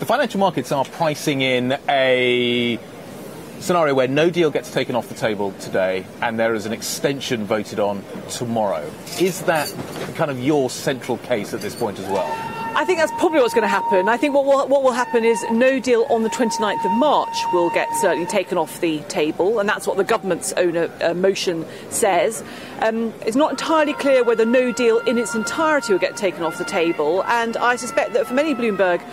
The financial markets are pricing in a scenario where no deal gets taken off the table today and there is an extension voted on tomorrow. Is that kind of your central case at this point as well? I think that's probably what's going to happen. I think what will happen is no deal on the 29th of March will get certainly taken off the table, and that's what the government's own motion says. It's not entirely clear whether no deal in its entirety will get taken off the table, and I suspect that for many Bloomberg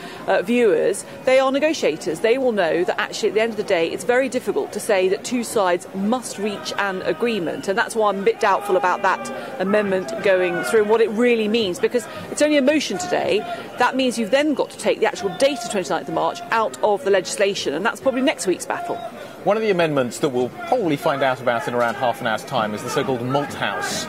viewers, they are negotiators. They will know that actually at the end of the day it's very difficult to say that two sides must reach an agreement, and that's why I'm a bit doubtful about that amendment going through and what it really means, because it's only a motion today. That means you've then got to take the actual date of 29th of March out of the legislation, and that's probably next week's battle. One of the amendments that we'll probably find out about in around half an hour's time is the so-called Malthouse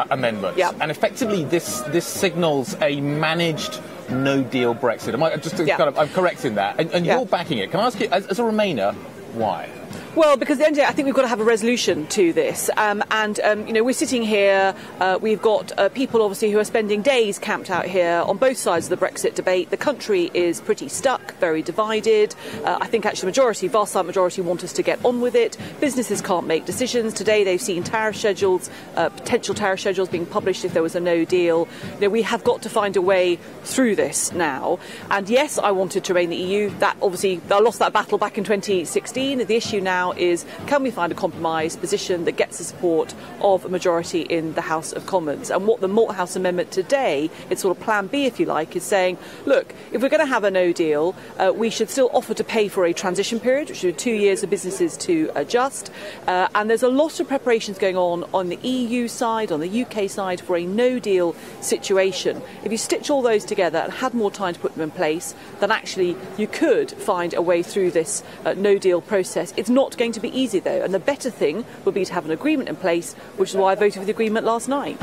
amendment. Yep. And effectively this signals a managed no-deal Brexit. Am I just I'm correct in that? And you're backing it. Can I ask you, as a Remainer, why? Well, because at the end of the day, I think we've got to have a resolution to this. We're sitting here, we've got people obviously who are spending days camped out here on both sides of the Brexit debate. The country is pretty stuck, very divided. I think actually the vast majority want us to get on with it. Businesses can't make decisions. Today they've seen tariff schedules, potential tariff schedules being published if there was a no deal. We have got to find a way through this now. And yes, I wanted to remain in the EU. That obviously, I lost that battle back in 2016. The issue now is, can we find a compromise position that gets the support of a majority in the House of Commons? And what the Malthouse Amendment today, it's sort of plan B if you like, is saying, look, if we're going to have a no deal, we should still offer to pay for a transition period, which is 2 years for businesses to adjust. And there's a lot of preparations going on the EU side, on the UK side, for a no deal situation. If you stitch all those together and had more time to put them in place, then actually you could find a way through this no deal process. It's not going to be easy though, and the better thing would be to have an agreement in place, which is why I voted for the agreement last night.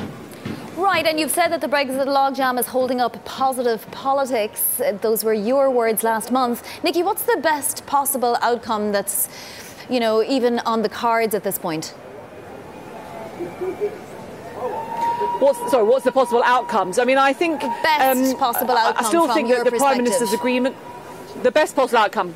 Right, and you've said that the Brexit logjam is holding up positive politics. Those were your words last month. Nicky, what's the best possible outcome that's, even on the cards at this point? What's the possible outcomes? I mean, I think the best possible outcome. I still think that the Prime Minister's agreement, the best possible outcome.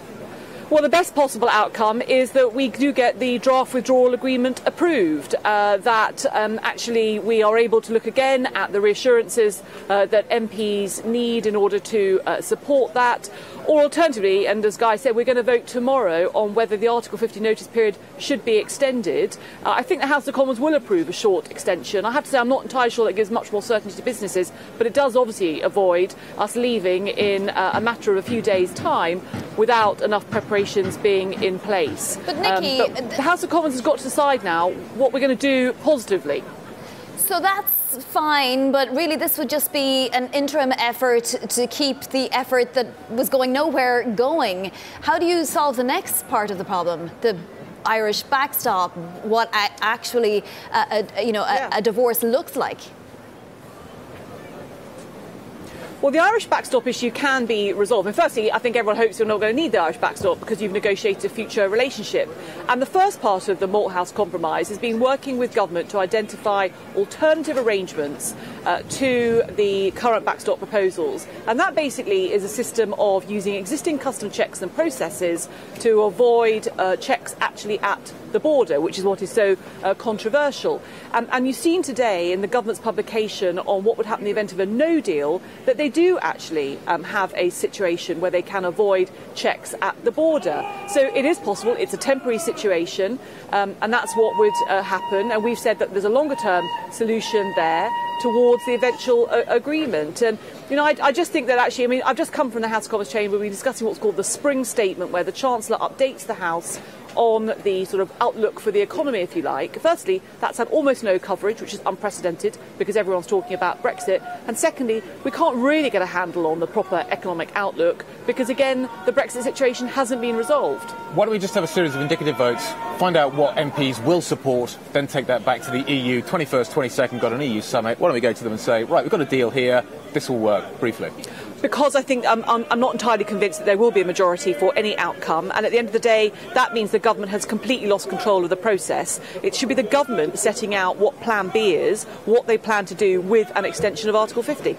Well, the best possible outcome is that we do get the draft withdrawal agreement approved, that actually we are able to look again at the reassurances that MPs need in order to support that. Or alternatively, and as Guy said, we're going to vote tomorrow on whether the Article 50 notice period should be extended. I think the House of Commons will approve a short extension. I have to say I'm not entirely sure that gives much more certainty to businesses, but it does obviously avoid us leaving in a matter of a few days' time without enough preparations being in place. But Nicky, but the House of Commons has got to decide now what we're going to do positively. So that's fine, but really this would just be an interim effort to keep the effort that was going nowhere going. How do you solve the next part of the problem? The Irish backstop, what actually a divorce looks like? Well, the Irish backstop issue can be resolved. And firstly, I think everyone hopes you're not going to need the Irish backstop because you've negotiated a future relationship. And the first part of the Malthouse compromise has been working with government to identify alternative arrangements to the current backstop proposals. And that basically is a system of using existing custom checks and processes to avoid checks actually at the border, which is what is so controversial. And you've seen today in the government's publication on what would happen in the event of a no deal that they do actually have a situation where they can avoid checks at the border. So it is possible. It's a temporary situation, and that's what would happen. And we've said that there's a longer-term solution there towards the eventual agreement. And, I just think that actually, I've just come from the House of Commons chamber. We're discussing what's called the Spring Statement, where the Chancellor updates the House on the sort of outlook for the economy, if you like. Firstly, that's had almost no coverage, which is unprecedented because everyone's talking about Brexit. And secondly, we can't really get a handle on the proper economic outlook because, again, the Brexit situation hasn't been resolved. Why don't we just have a series of indicative votes, find out what MPs will support, then take that back to the EU. 21st, 22nd, got an EU summit. Why don't we go to them and say, right, we've got a deal here, this will work, briefly. Because I think I'm not entirely convinced that there will be a majority for any outcome. And at the end of the day, that means the government has completely lost control of the process. It should be the government setting out what Plan B is, what they plan to do with an extension of Article 50.